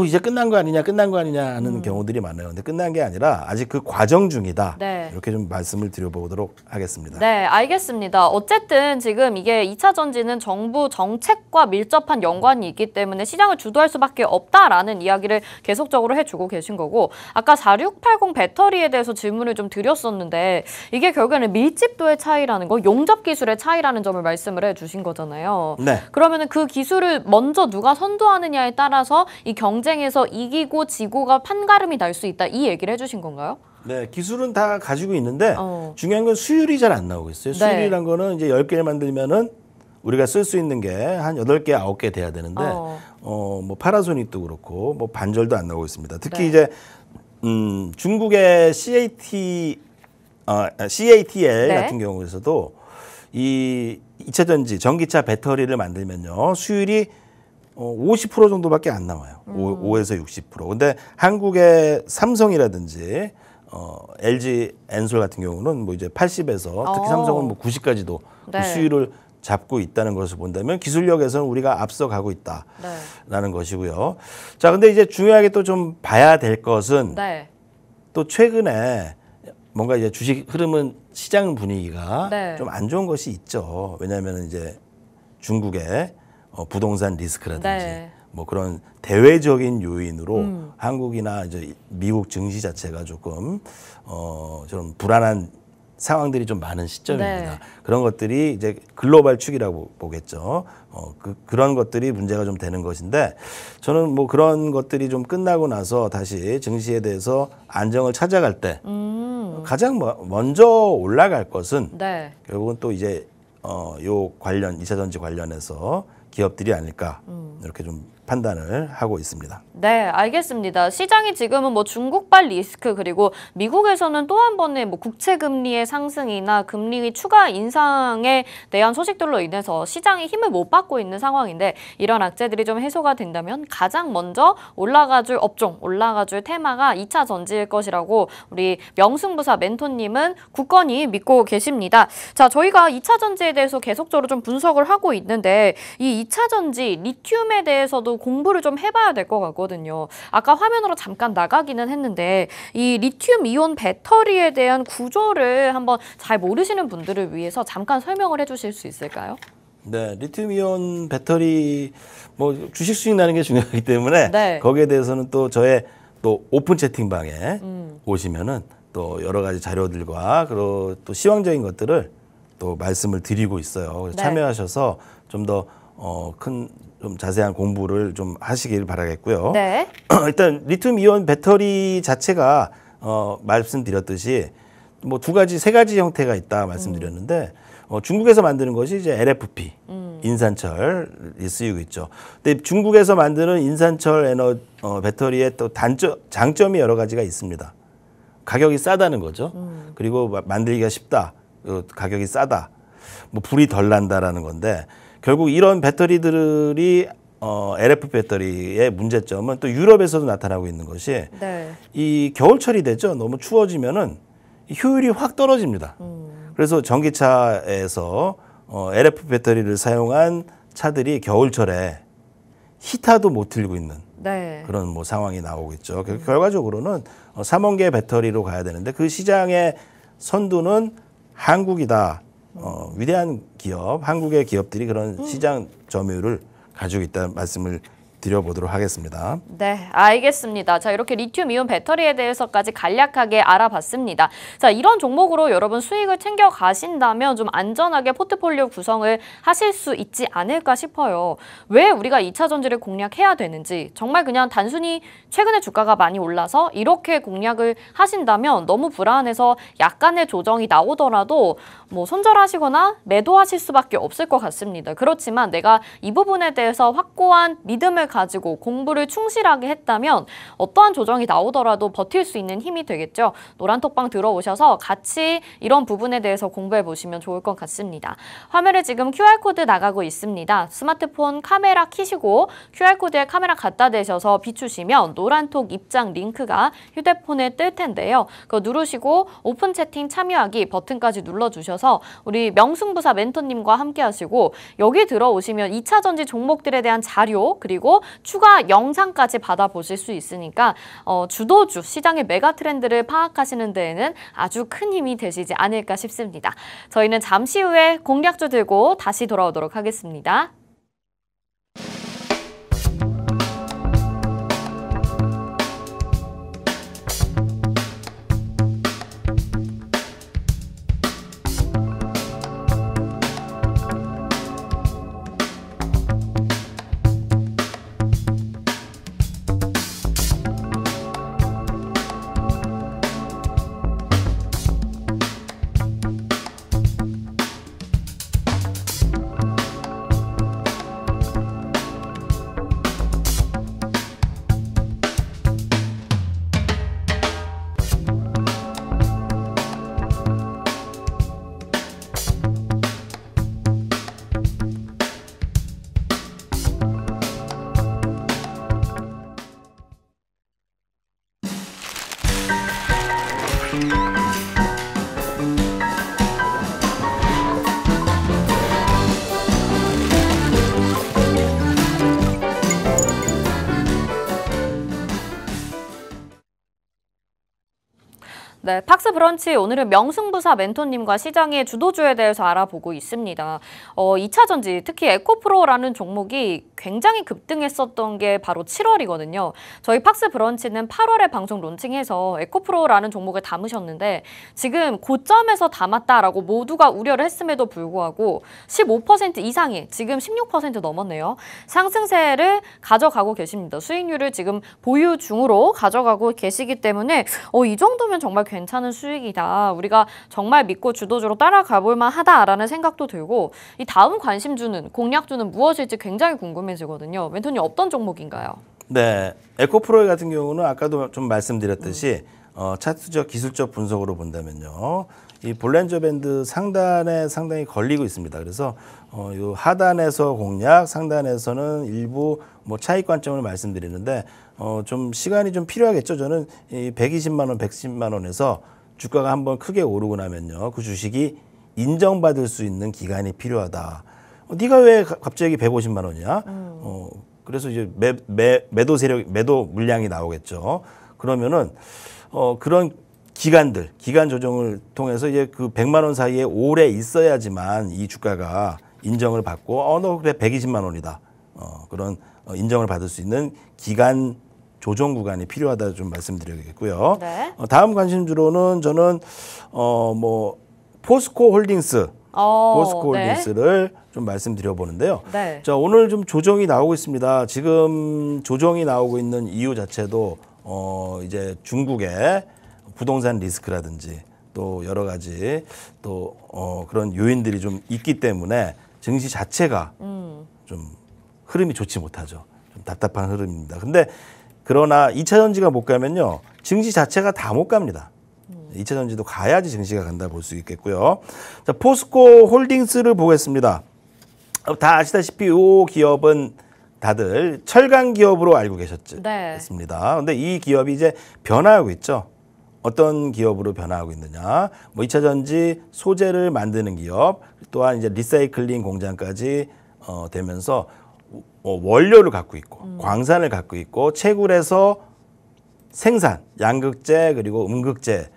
이제 끝난 거 아니냐 하는 경우들이 많아요. 근데 끝난 게 아니라 아직 그 과정 중이다. 네. 이렇게 좀 말씀을 드려보도록 하겠습니다. 네, 알겠습니다. 어쨌든 지금 이게 2차 전지는 정부 정책과 밀접한 연관이 있기 때문에 시장을 주도할 수밖에 없다라는 이야기를 계속적으로 해주고 계신 거고, 아까 4680 배터리에 대해서 질문을 좀 드렸었는데 이게 결국에는 밀집도의 차이라는 거, 용접 기술의 차이라는 점을 말씀을 해주신 거잖아요. 네. 그러면은 그 기술을 먼저 누가 선도하느냐에 따라서 이 경쟁에서 이기고 지고가 판가름이 날 수 있다, 이 얘기를 해주신 건가요? 네, 기술은 다 가지고 있는데 중요한 건 수율이 잘 안 나오고 있어요. 수율이란 거는 이제 10개를 만들면은 우리가 쓸 수 있는 게 한 8개, 9개 돼야 되는데 뭐 파나소닉도 그렇고 뭐 반절도 안 나오고 있습니다. 특히 네. 이제 중국의 CATL 네. 같은 같은 경우에서도 이 2차 전지 전기차 배터리를 만들면요. 수율이 50% 정도밖에 안 나와요. 5에서 60%. 근데 한국의 삼성이라든지 LG 엔솔 같은 경우는 뭐 이제 80에서 특히 삼성은 뭐 90까지도 네. 그 수율을 잡고 있다는 것을 본다면 기술력에서는 우리가 앞서가고 있다라는 것이고요. 자, 근데 이제 중요하게 또 좀 봐야 될 것은 네. 또 최근에 뭔가 이제 주식 흐름은 시장 분위기가 네. 좀 안 좋은 것이 있죠. 왜냐하면 이제 중국의 부동산 리스크라든지 네. 뭐 그런 대외적인 요인으로 한국이나 이제 미국 증시 자체가 조금 좀 불안한 상황들이 좀 많은 시점입니다. 네. 그런 것들이 이제 글로벌 축이라고 보겠죠. 그런 것들이 문제가 좀 되는 것인데 저는 뭐 그런 것들이 좀 끝나고 나서 다시 증시에 대해서 안정을 찾아갈 때 가장 먼저 올라갈 것은 네. 결국은 또 이제 요 관련 2차 전지 관련해서 기업들이 아닐까 이렇게 좀 판단을 하고 있습니다. 네, 알겠습니다. 시장이 지금은 뭐 중국발 리스크, 그리고 미국에서는 또 한 번의 뭐 국채 금리의 상승이나 금리 추가 인상에 대한 소식들로 인해서 시장이 힘을 못 받고 있는 상황인데, 이런 악재들이 좀 해소가 된다면 가장 먼저 올라가줄 업종, 올라가줄 테마가 2차 전지일 것이라고 우리 명승부사 멘토님은 굳건히 믿고 계십니다. 자, 저희가 2차 전지에 대해서 계속적으로 좀 분석을 하고 있는데, 이 2차 전지 리튬에 대해서도 공부를 좀 해봐야 될 것 같거든요. 아까 화면으로 잠깐 나가기는 했는데 이 리튬 이온 배터리에 대한 구조를 한번 잘 모르시는 분들을 위해서 잠깐 설명을 해주실 수 있을까요? 네, 리튬 이온 배터리 뭐 주식 수익 나는 게 중요하기 때문에 네. 거기에 대해서는 또 저의 또 오픈 채팅방에 오시면은 또 여러 가지 자료들과 그리고 또 시황적인 것들을 또 말씀을 드리고 있어요. 그래서 네. 참여하셔서 좀 더 좀 자세한 공부를 좀 하시길 바라겠고요. 네. 일단 리튬 이온 배터리 자체가 말씀드렸듯이 뭐 세 가지 형태가 있다 말씀드렸는데 중국에서 만드는 것이 이제 LFP 인산철이 쓰이고 있죠. 근데 중국에서 만드는 인산철 배터리의 또 장점이 여러 가지가 있습니다. 가격이 싸다는 거죠. 그리고 만들기가 쉽다. 가격이 싸다. 뭐 불이 덜 난다라는 건데, 결국 이런 배터리들이 LFP 배터리의 문제점은 또 유럽에서도 나타나고 있는 것이 네. 이 겨울철이 되죠. 너무 추워지면은 효율이 확 떨어집니다. 그래서 전기차에서 LFP 배터리를 사용한 차들이 겨울철에 히타도 못 틀고 있는 네. 그런 뭐 상황이 나오고 있죠. 결과적으로는 삼원계 배터리로 가야 되는데 그 시장의 선두는 한국이다. 위대한 기업, 한국의 기업들이 그런 시장 점유율을 가지고 있다는 말씀을 드려보도록 하겠습니다. 네, 알겠습니다. 자, 이렇게 리튬 이온 배터리에 대해서까지 간략하게 알아봤습니다. 자, 이런 종목으로 여러분 수익을 챙겨 가신다면 좀 안전하게 포트폴리오 구성을 하실 수 있지 않을까 싶어요. 왜 우리가 2차 전지를 공략해야 되는지, 정말 그냥 단순히 최근에 주가가 많이 올라서 이렇게 공략을 하신다면 너무 불안해서 약간의 조정이 나오더라도 뭐 손절하시거나 매도하실 수밖에 없을 것 같습니다. 그렇지만 내가 이 부분에 대해서 확고한 믿음을 가지고 공부를 충실하게 했다면 어떠한 조정이 나오더라도 버틸 수 있는 힘이 되겠죠. 노란톡방 들어오셔서 같이 이런 부분에 대해서 공부해 보시면 좋을 것 같습니다. 화면에 지금 QR코드 나가고 있습니다. 스마트폰 카메라 켜시고 QR코드에 카메라 갖다 대셔서 비추시면 노란톡 입장 링크가 휴대폰에 뜰 텐데요. 그거 누르시고 오픈 채팅 참여하기 버튼까지 눌러주셔서 우리 명승부사 멘토님과 함께 하시고, 여기 들어오시면 2차 전지 종목들에 대한 자료, 그리고 추가 영상까지 받아보실 수 있으니까 주도주 시장의 메가 트렌드를 파악하시는 데에는 아주 큰 힘이 되시지 않을까 싶습니다. 저희는 잠시 후에 공략주 들고 다시 돌아오도록 하겠습니다. 네, 팍스 브런치 오늘은 명승부사 멘토님과 시장의 주도주에 대해서 알아보고 있습니다. 2차 전지, 특히 에코프로라는 종목이 굉장히 급등했었던 게 바로 7월이거든요. 저희 팍스 브런치는 8월에 방송 론칭해서 에코프로라는 종목을 담으셨는데 지금 고점에서 담았다라고 모두가 우려를 했음에도 불구하고 15% 이상이 지금 16% 넘었네요. 상승세를 가져가고 계십니다. 수익률을 지금 보유 중으로 가져가고 계시기 때문에 이 정도면 정말 괜찮은 수익이다. 우리가 정말 믿고 주도주로 따라가 볼 만하다라는 생각도 들고 이 다음 관심주는 공략주는 무엇일지 굉장히 궁금해지거든요. 멘토님 어떤 종목인가요? 네, 에코프로 같은 경우는 아까도 좀 말씀드렸듯이 차트적 기술적 분석으로 본다면요. 이 볼린저 밴드 상단에 상당히 걸리고 있습니다. 그래서 요 하단에서 공략, 상단에서는 일부 뭐 차익 관점을 말씀드리는데 좀 시간이 좀 필요하겠죠. 저는 이 120만 원, 110만 원에서 주가가 한번 크게 오르고 나면요. 그 주식이 인정받을 수 있는 기간이 필요하다. 네가 왜 갑자기 150만 원이야? 그래서 이제 매도 세력, 매도 물량이 나오겠죠. 그러면은 그런 기간들, 기간 조정을 통해서 이제 그 100만 원 사이에 오래 있어야지만 이 주가가 인정을 받고 너 그래 120만 원이다. 그런 인정을 받을 수 있는 기간 조정 구간이 필요하다 좀 말씀드려야겠고요. 네. 다음 관심주로는 저는 뭐 포스코 홀딩스, 포스코 네. 홀딩스를 좀 말씀드려 보는데요. 네. 자, 오늘 좀 조정이 나오고 있습니다. 지금 조정이 나오고 있는 이유 자체도 이제 중국의 부동산 리스크라든지 또 여러 가지 또 그런 요인들이 좀 있기 때문에 증시 자체가 좀 흐름이 좋지 못하죠. 좀 답답한 흐름입니다. 근데 그러나 2차 전지가 못 가면요. 증시 자체가 다 못 갑니다. 2차 전지도 가야지 증시가 간다 볼 수 있겠고요. 자, 포스코 홀딩스를 보겠습니다. 다 아시다시피 이 기업은 다들 철강 기업으로 알고 계셨습니다. 그런데 이 기업이 이제 변화하고 있죠. 어떤 기업으로 변화하고 있느냐. 뭐 2차 전지 소재를 만드는 기업, 또한 이제 리사이클링 공장까지 되면서 원료를 갖고 있고 광산을 갖고 있고 채굴에서 생산, 양극재 그리고 음극재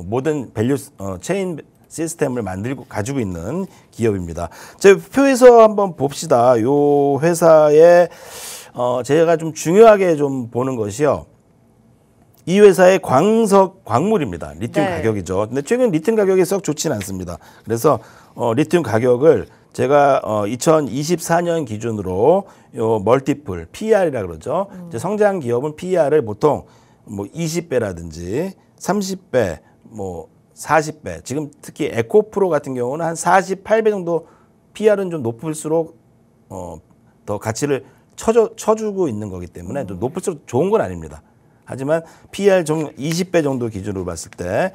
모든 밸류 체인 시스템을 만들고 가지고 있는 기업입니다. 제 표에서 한번 봅시다. 요 회사의 제가 좀 중요하게 좀 보는 것이요. 이 회사의 광물입니다. 리튬 네. 가격이죠. 근데 최근 리튬 가격이 썩 좋지는 않습니다. 그래서 리튬 가격을 제가 2024년 기준으로 요 멀티플 PER이라 그러죠. 이제 성장 기업은 PER을 보통 뭐 20배라든지 30배, 뭐 40배. 지금 특히 에코프로 같은 경우는 한 48배 정도 PER은 좀 높을수록 더 가치를 쳐주고 있는 거기 때문에 좀 높을수록 좋은 건 아닙니다. 하지만 PER 좀 20배 정도 기준으로 봤을 때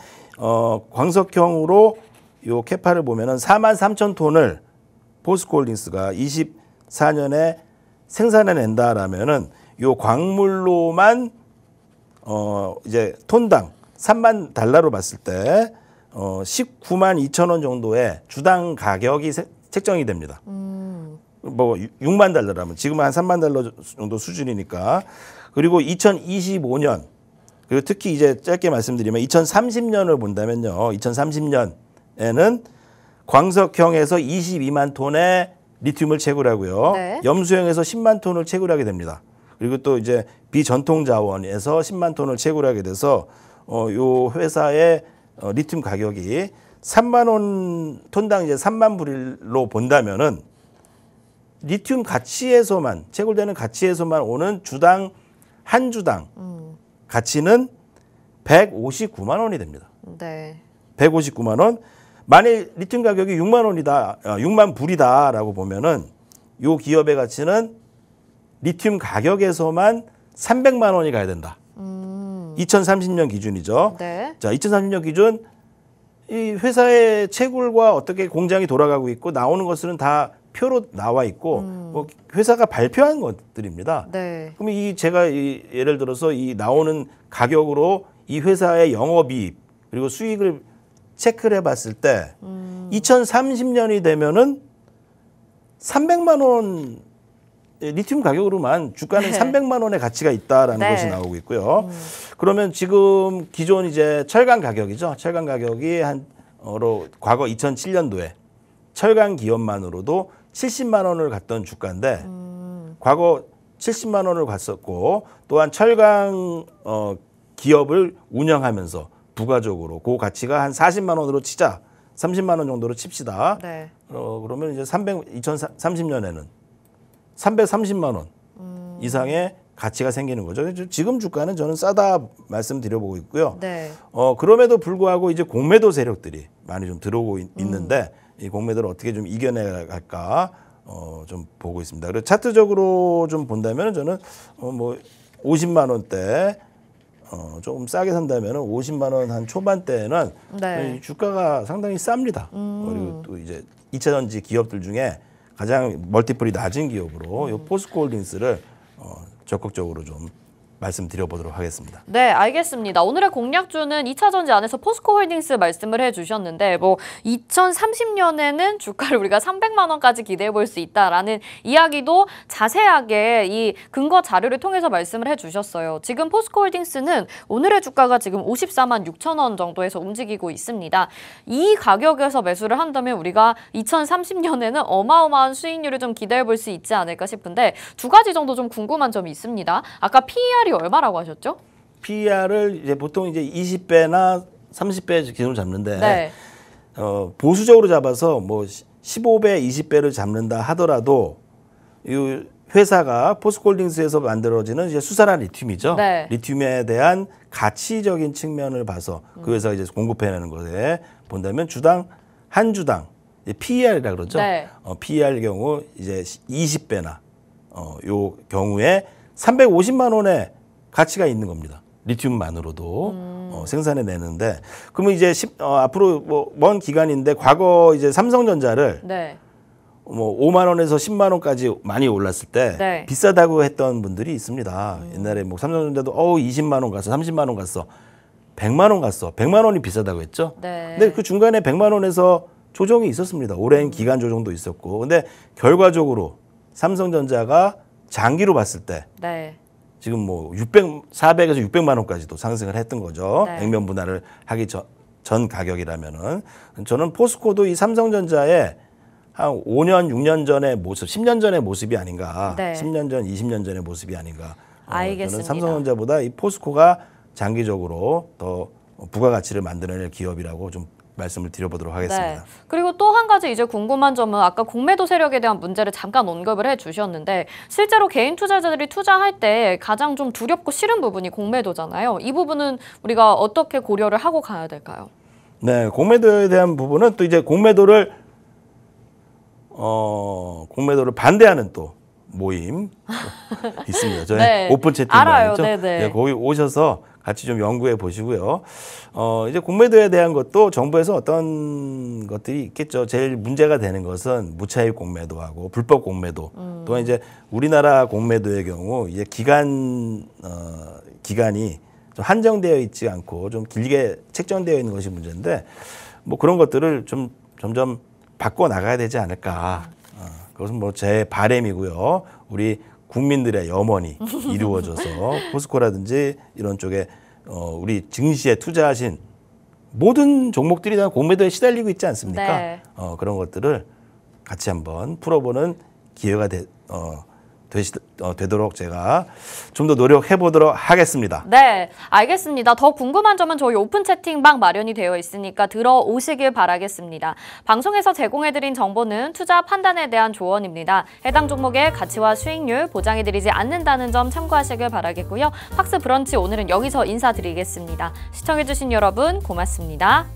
광석형으로 요 캐파를 보면은 43,000톤을 포스코홀딩스가 24년에 생산해낸다라면은 요 광물로만 이제 톤당 3만 달러로 봤을 때 19만 2천 원 정도의 주당 가격이 책정이 됩니다. 뭐 6만 달러라면 지금은 한 3만 달러 정도 수준이니까. 그리고 2025년 그리고 특히 이제 짧게 말씀드리면 2030년을 본다면요. 2030년에는 광석형에서 22만 톤의 리튬을 채굴하고요. 네. 염수형에서 10만 톤을 채굴하게 됩니다. 그리고 또 이제 비전통 자원에서 10만 톤을 채굴하게 돼서 요 회사의 리튬 가격이 3만 원 톤당 이제 3만 불로 본다면은 리튬 가치에서만 채굴되는 가치에서만 오는 주당 한 주당 가치는 159만 원이 됩니다. 네. 159만 원. 만일 리튬 가격이 6만 원이다, 6만 불이다라고 보면은 요 기업의 가치는 리튬 가격에서만 300만 원이 가야 된다. 2030년 기준이죠. 네. 자, 2030년 기준 이 회사의 채굴과 어떻게 공장이 돌아가고 있고 나오는 것들은 다 표로 나와 있고 뭐 회사가 발표한 것들입니다. 네. 그럼 제가 예를 들어서 이 나오는 가격으로 이 회사의 영업이익 그리고 수익을 체크를 해봤을 때 2030년이 되면은 300만 원 리튬 가격으로만 주가는 네. 300만 원의 가치가 있다라는 네. 것이 나오고 있고요. 그러면 지금 기존 이제 철강 가격이죠. 철강 가격이 과거 2007년도에 철강 기업만으로도 70만 원을 갔던 주가인데 과거 70만 원을 갔었고 또한 철강 기업을 운영하면서 부가적으로 그 가치가 한 40만 원으로 치자. 30만 원 정도로 칩시다. 네. 그러면 이제 2030년에는 330만 원 이상의 가치가 생기는 거죠. 지금 주가는 저는 싸다 말씀드려보고 있고요. 네. 그럼에도 불구하고 이제 공매도 세력들이 많이 좀 들어오고 있는데 이 공매도를 어떻게 좀 이겨내갈까 좀 보고 있습니다. 그리고 차트적으로 좀 본다면 저는 뭐 50만 원대 조금 싸게 산다면 50만 원 한 초반대에는 네. 이 주가가 상당히 쌉니다. 그리고 또 이제 2차 전지 기업들 중에 가장 멀티플이 낮은 기업으로 이 포스코홀딩스를 적극적으로 좀 말씀드려보도록 하겠습니다. 네, 알겠습니다. 오늘의 공략주는 2차 전지 안에서 포스코홀딩스 말씀을 해주셨는데 뭐 2030년에는 주가를 우리가 300만 원까지 기대해 볼 수 있다라는 이야기도 자세하게 이 근거 자료를 통해서 말씀을 해주셨어요. 지금 포스코홀딩스는 오늘의 주가가 지금 54만 6천 원 정도에서 움직이고 있습니다. 이 가격에서 매수를 한다면 우리가 2030년에는 어마어마한 수익률을 좀 기대해 볼 수 있지 않을까 싶은데 두 가지 정도 좀 궁금한 점이 있습니다. 아까 PER이 얼마라고 하셨죠? PER을 이제 보통 이제 20배나 30배 기준으로 잡는데 네. 보수적으로 잡아서 뭐 15배, 20배를 잡는다 하더라도 이 회사가 포스코홀딩스에서 만들어지는 이제 수산화 리튬이죠. 네. 리튬에 대한 가치적인 측면을 봐서 그 회사가 이제 공급해내는 것에 본다면 한 주당 PER이라 그러죠. 네. PER 경우 이제 20배나 요 경우에 350만 원의 가치가 있는 겁니다. 리튬만으로도 생산해 내는데 그러면 이제 앞으로 뭐 먼 기간인데 과거 이제 삼성전자를 네. 뭐 5만 원에서 10만 원까지 많이 올랐을 때 네. 비싸다고 했던 분들이 있습니다. 옛날에 뭐 삼성전자도 20만 원 갔어, 30만 원 갔어, 100만 원 갔어. 100만 원이 비싸다고 했죠. 네. 근데 그 중간에 100만 원에서 조정이 있었습니다. 오랜 기간 조정도 있었고. 근데 결과적으로 삼성전자가 장기로 봤을 때 네. 지금 뭐 400에서 600만 원까지도 상승을 했던 거죠. 네. 액면 분할을 하기 전 가격이라면은 저는 포스코도 이 삼성전자의 한 5년, 6년 전의 모습, 10년 전의 모습이 아닌가. 네. 10년 전, 20년 전의 모습이 아닌가. 알겠습니다. 저는 삼성전자보다 이 포스코가 장기적으로 더 부가가치를 만들어낼 기업이라고 좀 말씀을 드려보도록 하겠습니다. 네. 그리고 또 한 가지 이제 궁금한 점은 아까 공매도 세력에 대한 문제를 잠깐 언급을 해주셨는데 실제로 개인 투자자들이 투자할 때 가장 좀 두렵고 싫은 부분이 공매도잖아요. 이 부분은 우리가 어떻게 고려를 하고 가야 될까요? 네, 공매도에 대한 부분은 또 이제 공매도를 반대하는 또 모임 있습니다. 저희 네. 오픈 채팅 알아요. 모임이죠. 네네. 네, 거기 오셔서 같이 좀 연구해 보시고요. 이제 공매도에 대한 것도 정부에서 어떤 것들이 있겠죠. 제일 문제가 되는 것은 무차입 공매도하고 불법 공매도. 또한 이제 우리나라 공매도의 경우 이제 기간이 좀 한정되어 있지 않고 좀 길게 책정되어 있는 것이 문제인데 뭐 그런 것들을 좀 점점 바꿔 나가야 되지 않을까. 그것은 뭐 제 바람이고요. 우리 국민들의 염원이 이루어져서 포스코라든지 이런 쪽에 우리 증시에 투자하신 모든 종목들이 다 공매도에 시달리고 있지 않습니까? 네. 그런 것들을 같이 한번 풀어보는 기회가 되도록 제가 좀 더 노력해 보도록 하겠습니다. 네, 알겠습니다. 더 궁금한 점은 저희 오픈 채팅방 마련이 되어 있으니까 들어오시길 바라겠습니다. 방송에서 제공해드린 정보는 투자 판단에 대한 조언입니다. 해당 종목의 가치와 수익률 보장해드리지 않는다는 점 참고하시길 바라겠고요. 팍스 브런치 오늘은 여기서 인사드리겠습니다. 시청해주신 여러분 고맙습니다.